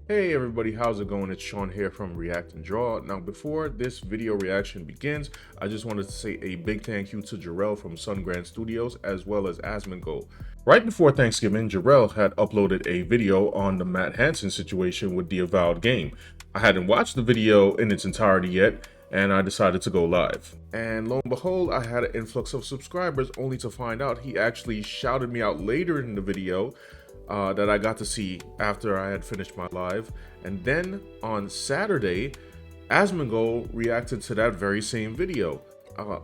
Hey everybody, how's it going? It's Sean here from React and Draw. Now before this video reaction begins, I just wanted to say a big thank you to Jarrell from Sungrand Studios as well as Asmongold. Right before Thanksgiving, Jarrell had uploaded a video on the Matt Hansen situation with the Avowed game. I hadn't watched the video in its entirety yet, and I decided to go live. And lo and behold, I had an influx of subscribers only to find out he actually shouted me out later in the video that I got to see after I had finished my live. And then on Saturday, Asmongold reacted to that very same video.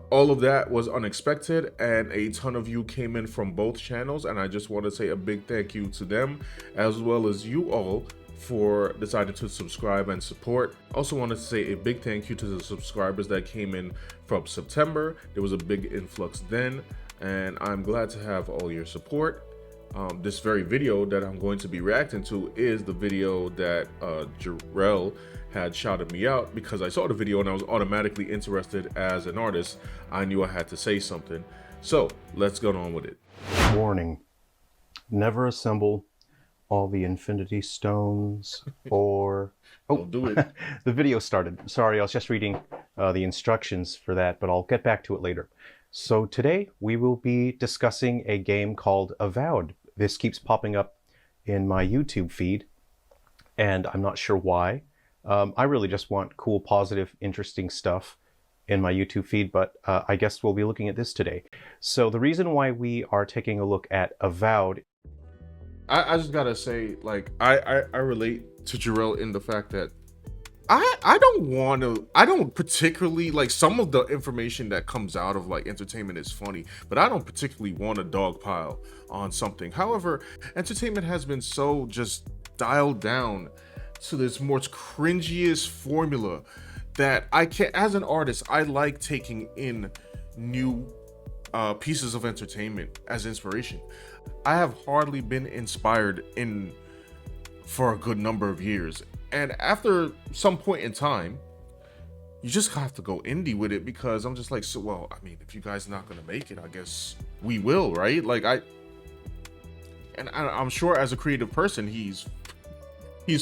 All of that was unexpected, and a ton of you came in from both channels, and I just want to say a big thank you to them as well as you all for deciding to subscribe and support. Also wanted to say a big thank you to the subscribers that came in from September. There was a big influx then, and I'm glad to have all your support. This very video that I'm going to be reacting to is the video that Jarrell had shouted me out, because I saw the video and I was automatically interested as an artist. I knew I had to say something. So let's get on with it. Warning. Never assemble all the infinity stones or... Oh, Don't do it. The video started. Sorry, I was just reading the instructions for that, but I'll get back to it later. So today we will be discussing a game called Avowed. This keeps popping up in my YouTube feed, and I'm not sure why. I really just want cool, positive, interesting stuff in my YouTube feed, but I guess we'll be looking at this today. So the reason why we are taking a look at Avowed... I just gotta say, like, I relate to Jarrell in the fact that I don't particularly like some of the information that comes out of like entertainment is funny, but I don't particularly want a dogpile on something. However, entertainment has been so just dialed down to this more cringiest formula that I can't, as an artist, I like taking in new pieces of entertainment as inspiration. I have hardly been inspired for a good number of years. And after some point in time, you just have to go indie with it, because I'm just like, so, well, I mean, if you guys are not going to make it, I guess we will, right? Like, I'm sure as a creative person, he's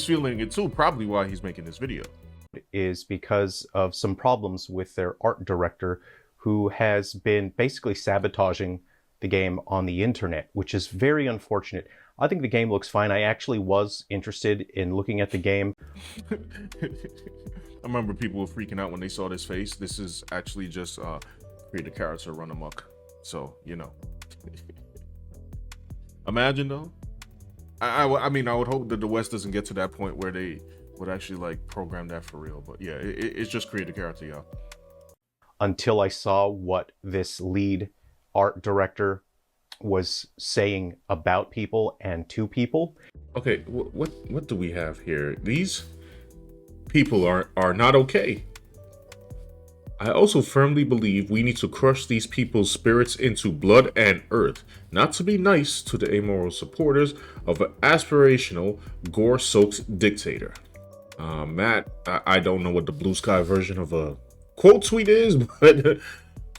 feeling it too, probably why he's making this video. is because of some problems with their art director, who has been basically sabotaging the game on the internet, which is very unfortunate. I think the game looks fine. I actually was interested in looking at the game. I remember people were freaking out when they saw this face. This is actually just create a character run amok. So, you know. Imagine though. I mean, I would hope that the West doesn't get to that point where they would actually like program that for real. But yeah, it's just create a character, y'all. Until I saw what this lead art director was saying about people and to people. Okay, what do we have here? These people are not okay. I also firmly believe we need to crush these people's spirits into blood and earth, not to be nice to the amoral supporters of an aspirational, gore-soaked dictator. Matt, I don't know what the blue sky version of a quote tweet is, but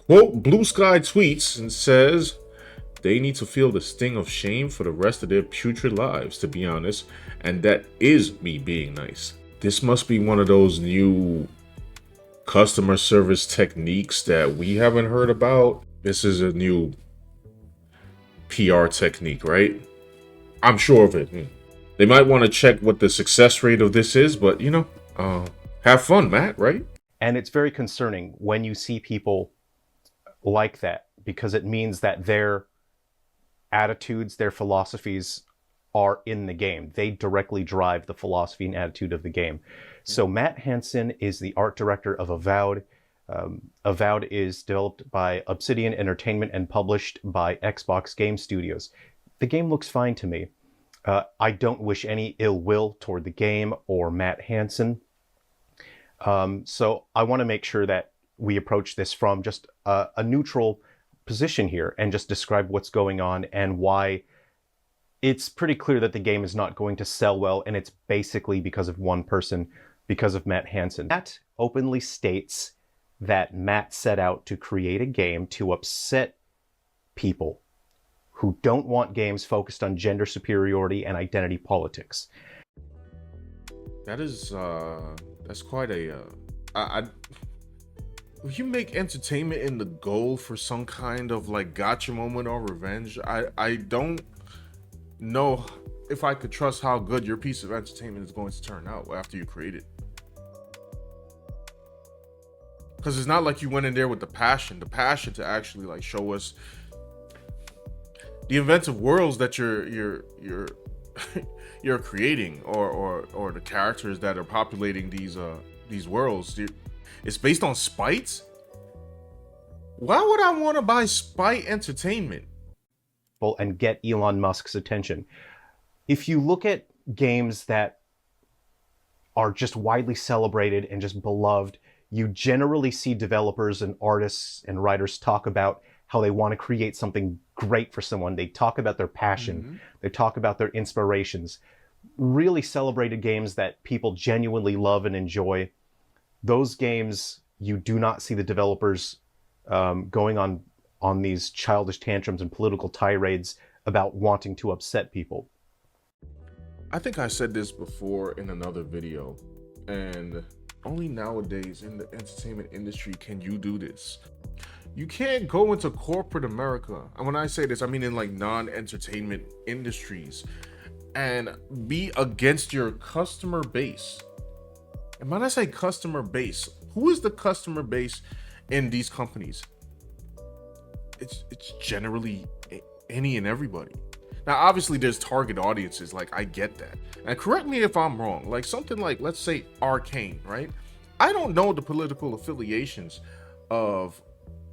quote blue sky tweets and says they need to feel the sting of shame for the rest of their putrid lives, to be honest, and that is me being nice. This must be one of those new customer service techniques that we haven't heard about. This is a new PR technique, right? I'm sure of it. They might want to check what the success rate of this is, but you know, have fun, Matt, right? And it's very concerning when you see people like that, because it means that their attitudes, their philosophies are in the game. They directly drive the philosophy and attitude of the game. So Matt Hansen is the art director of Avowed. Avowed is developed by Obsidian Entertainment and published by Xbox Game Studios. The game looks fine to me. I don't wish any ill will toward the game or Matt Hansen. So I want to make sure that we approach this from just a neutral position here and just describe what's going on and why it's pretty clear that the game is not going to sell well, and it's basically because of one person, because of Matt Hansen. Matt openly states that Matt set out to create a game to upset people who don't want games focused on gender superiority and identity politics. That is that's quite a I if you make entertainment in the goal for some kind of like gotcha moment or revenge, I don't know if I could trust how good your piece of entertainment is going to turn out after you create it. Because it's not like you went in there with the passion to actually like show us the inventive worlds that you're creating, or the characters that are populating these worlds. It's based on spite. Why would I want to buy spite entertainment? And get Elon Musk's attention. If you look at games that are just widely celebrated and just beloved, you generally see developers and artists and writers talk about how they want to create something great for someone. They talk about their passion. They talk about their inspirations. Really celebrated games that people genuinely love and enjoy. Those games, you do not see the developers going on these childish tantrums and political tirades about wanting to upset people. I think I said this before in another video, and only nowadays in the entertainment industry can you do this. You can't go into corporate America, and when I say this, I mean in like non-entertainment industries, and be against your customer base. And when I say customer base, who is the customer base in these companies? It's generally any and everybody. Now, obviously, there's target audiences. Like, I get that. And correct me if I'm wrong. Like something like, let's say, Arcane, right? I don't know the political affiliations of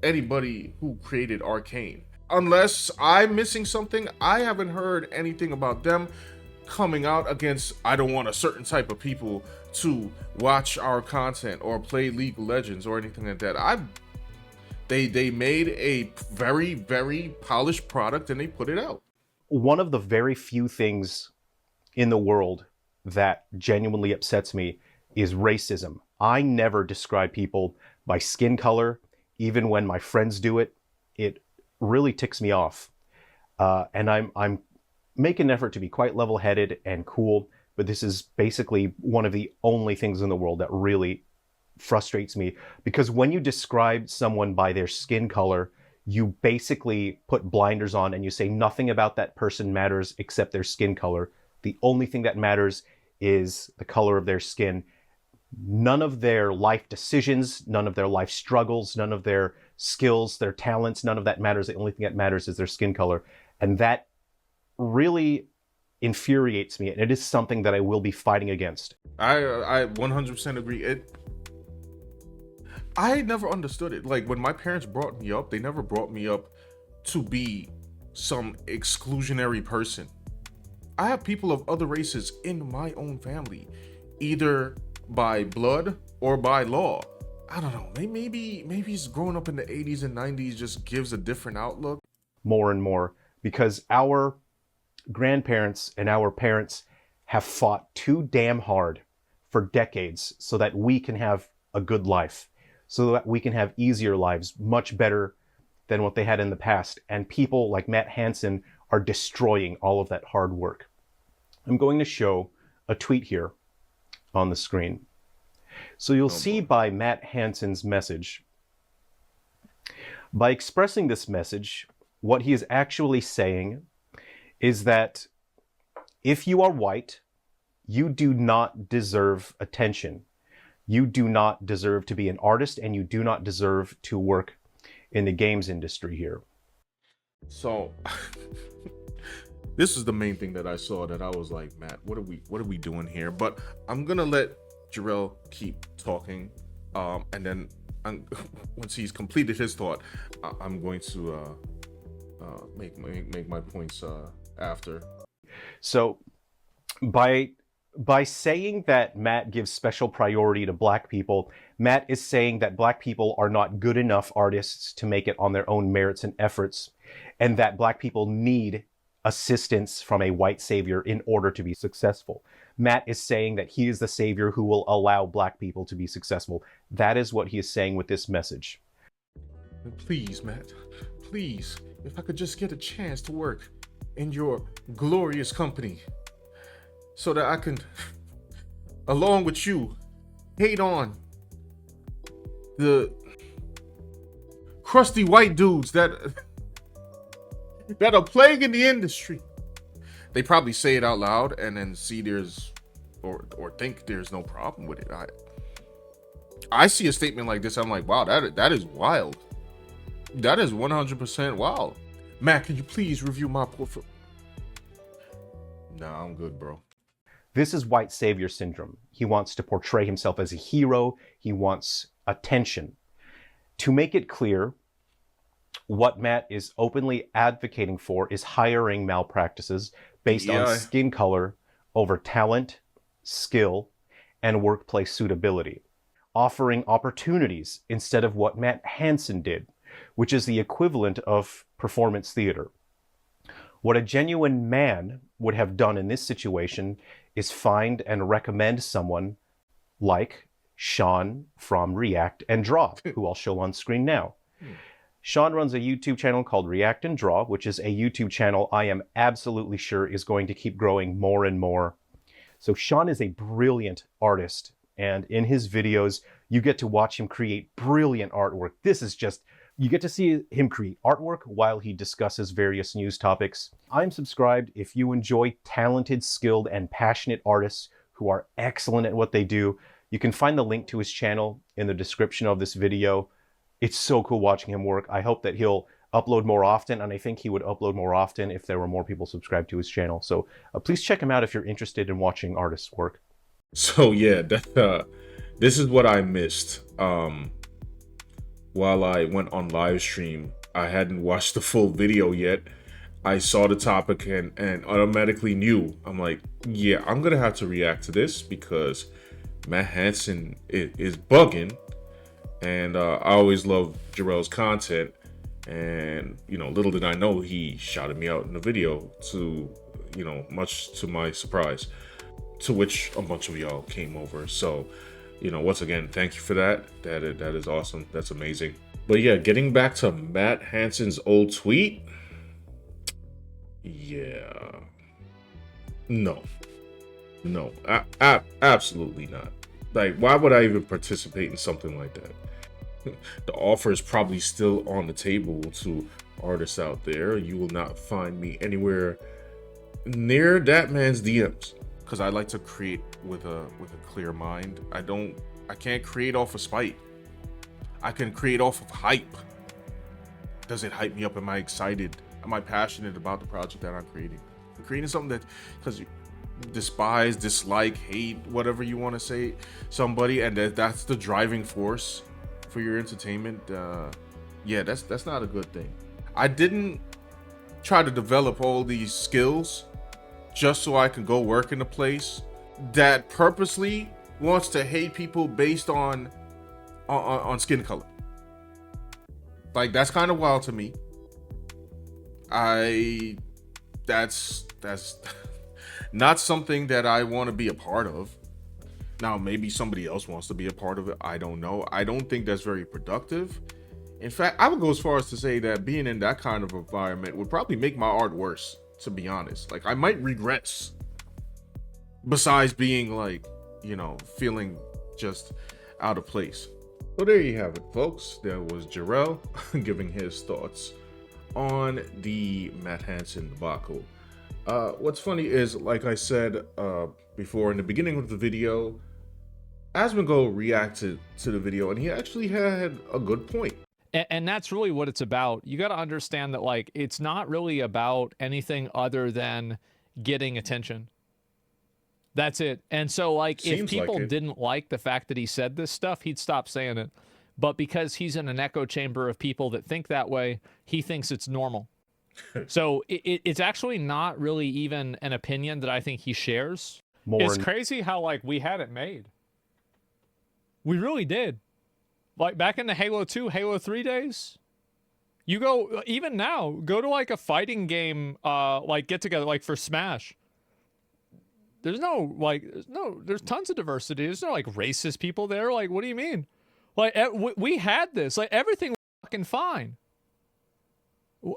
anybody who created Arcane. Unless I'm missing something, I haven't heard anything about them coming out against, I don't want a certain type of people to watch our content or play League of Legends or anything like that. They made a very, very polished product and they put it out. One of the very few things in the world that genuinely upsets me is racism. I never describe people by skin color. Even when my friends do it, it really ticks me off. And I'm making an effort to be quite level-headed and cool, but this is basically one of the only things in the world that really frustrates me, because when you describe someone by their skin color, you basically put blinders on and you say nothing about that person matters except their skin color. The only thing that matters is the color of their skin. None of their life decisions, none of their life struggles, none of their skills, their talents, none of that matters. The only thing that matters is their skin color. And that really infuriates me. And it is something that I will be fighting against. I 100% agree. I never understood it. Like when my parents brought me up, they never brought me up to be some exclusionary person. I have people of other races in my own family, either by blood or by law. I don't know. Maybe it's growing up in the 80s and 90s just gives a different outlook. More and more, because our grandparents and our parents have fought too damn hard for decades so that we can have a good life, so that we can have easier lives, much better than what they had in the past. And people like Matt Hansen are destroying all of that hard work. I'm going to show a tweet here on the screen. So you'll see by Matt Hansen's message, by expressing this message, what he is actually saying is that if you are white, you do not deserve attention. You do not deserve to be an artist, and you do not deserve to work in the games industry here. So this is the main thing that I saw that I was like, Matt, what are we doing here? But I'm gonna let Jarrell keep talking, and then once he's completed his thought, I'm going to make my points after. So by saying that Matt gives special priority to black people, Matt is saying that black people are not good enough artists to make it on their own merits and efforts, and that black people need assistance from a white savior in order to be successful. Matt is saying that he is the savior who will allow black people to be successful. That is what he is saying with this message. Please, Matt, please, if I could just get a chance to work in your glorious company so that I can along with you, hate on the crusty white dudes that are playing in the industry. They probably say it out loud and then see there's or think there's no problem with it. I see a statement like this, I'm like, wow, that is wild. That is 100% wild. Matt, can you please review my portfolio? Nah, I'm good, bro. This is white savior syndrome. He wants to portray himself as a hero. He wants attention. To make it clear, what Matt is openly advocating for is hiring malpractices based on skin color over talent, skill, and workplace suitability, offering opportunities instead of what Matt Hansen did, which is the equivalent of performance theater. What a genuine man would have done in this situation is find and recommend someone like Sean from React and Draw, who I'll show on screen now. Sean runs a YouTube channel called React and Draw, which is a YouTube channel I am absolutely sure is going to keep growing more and more. So Sean is a brilliant artist, and in his videos, you get to watch him create brilliant artwork. This is just, you get to see him create artwork while he discusses various news topics. I'm subscribed if you enjoy talented, skilled, and passionate artists who are excellent at what they do. You can find the link to his channel in the description of this video. It's so cool watching him work. I hope that he'll upload more often, and I think he would upload more often if there were more people subscribed to his channel. So please check him out if you're interested in watching artists work. So yeah, this is what I missed. While I went on live stream, I hadn't watched the full video yet. I saw the topic and automatically knew. I'm like, yeah, I'm gonna have to react to this because Matt Hansen is bugging. And I always love Jarrell's content, and little did I know he shouted me out in the video, to much to my surprise, to which a bunch of y'all came over. So once again, thank you for that. That is awesome. That's amazing. But yeah, getting back to Matt Hansen's old tweet, yeah, no, absolutely not. Like, why would I even participate in something like that? The offer is probably still on the table to artists out there. You will not find me anywhere near that man's DMs, because I like to create with a clear mind. I can't create off of spite. I can create off of hype. Does it hype me up? Am I excited? Am I passionate about the project that I'm creating? I'm creating something that, because you despise, dislike, hate, whatever you want to say, somebody, and that's the driving force for your entertainment, yeah, that's not a good thing. I didn't try to develop all these skills just so I can go work in a place that purposely wants to hate people based on skin color. Like, that's kind of wild to me. That's not something that I want to be a part of. Now, maybe somebody else wants to be a part of it. I don't know. I don't think that's very productive. In fact, I would go as far as to say that being in that kind of environment would probably make my art worse, to be honest. Like, I might regress. Besides being like, feeling just out of place. So there you have it, folks. There was Jarrell giving his thoughts on the Matt Hansen debacle. What's funny is, like I said before in the beginning of the video, Asmongold reacted to the video and he actually had a good point. And that's really what it's about. You got to understand that, like, it's not really about anything other than getting attention. That's it. And so, like, if people didn't like the fact that he said this stuff, he'd stop saying it. But because he's in an echo chamber of people that think that way, he thinks it's normal. So it's actually not really even an opinion that I think he shares. It's crazy how, like, we had it made. We really did. Like, back in the Halo 2, Halo 3 days, you go, even now, go to, like, a fighting game, like, get-together, like, for Smash. There's tons of diversity. There's no, like, racist people there. Like, what do you mean? Like, we had this. Like, everything was fucking fine.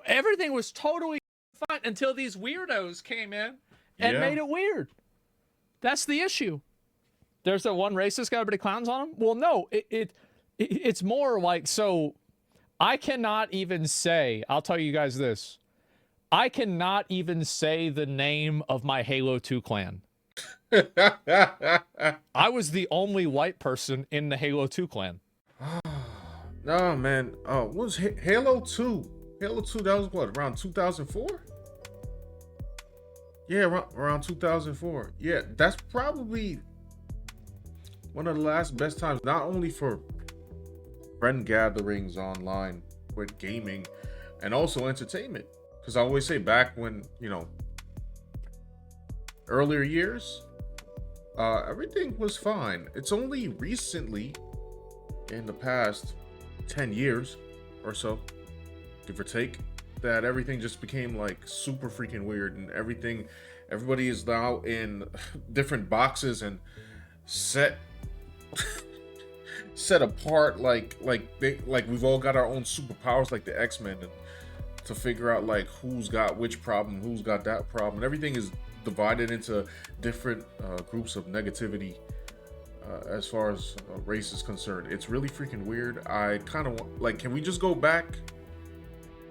Everything was totally fine until these weirdos came in and made it weird. That's the issue. There's that one racist guy, everybody clowns on him. Well, no, it's more like, so I cannot even say, I'll tell you guys this. I cannot even say the name of my Halo 2 clan. I was the only white person in the Halo 2 clan. No, man. What was Halo 2? Halo 2, that was what, around 2004? Yeah, around 2004. Yeah, that's probably one of the last best times, not only for friend gatherings online with gaming and also entertainment. Because I always say back when, you know, earlier years, everything was fine. It's only recently, in the past 10 years or so, give or take, that everything just became like super freaking weird, and everybody is now in different boxes and set apart, like we've all got our own superpowers, like the X-Men, and to figure out like who's got which problem, who's got that problem, and everything is divided into different groups of negativity as far as race is concerned. It's really freaking weird. I kind of want, like, can we just go back?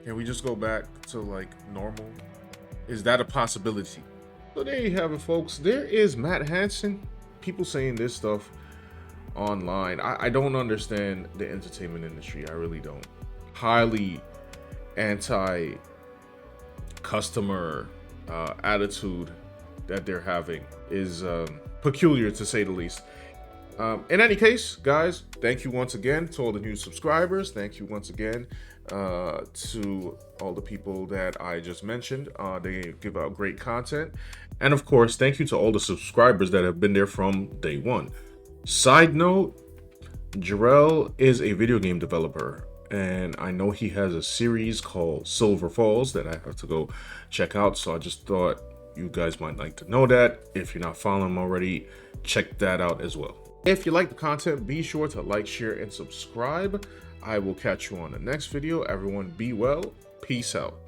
Can we just go back to like normal? Is that a possibility? So there you have it, folks. There is Matt Hansen. People saying this stuff online. I don't understand the entertainment industry. I really don't. Highly anti-customer attitude that they're having is peculiar, to say the least. In any case, guys, thank you once again to all the new subscribers. Thank you once again to all the people that I just mentioned. They give out great content. And of course, thank you to all the subscribers that have been there from day one. Side note, Jarrell is a video game developer, and I know he has a series called Silver Falls that I have to go check out. So I just thought you guys might like to know that. If you're not following him already, check that out as well. If you like the content, be sure to like, share, and subscribe. I will catch you on the next video. Everyone be well. Peace out.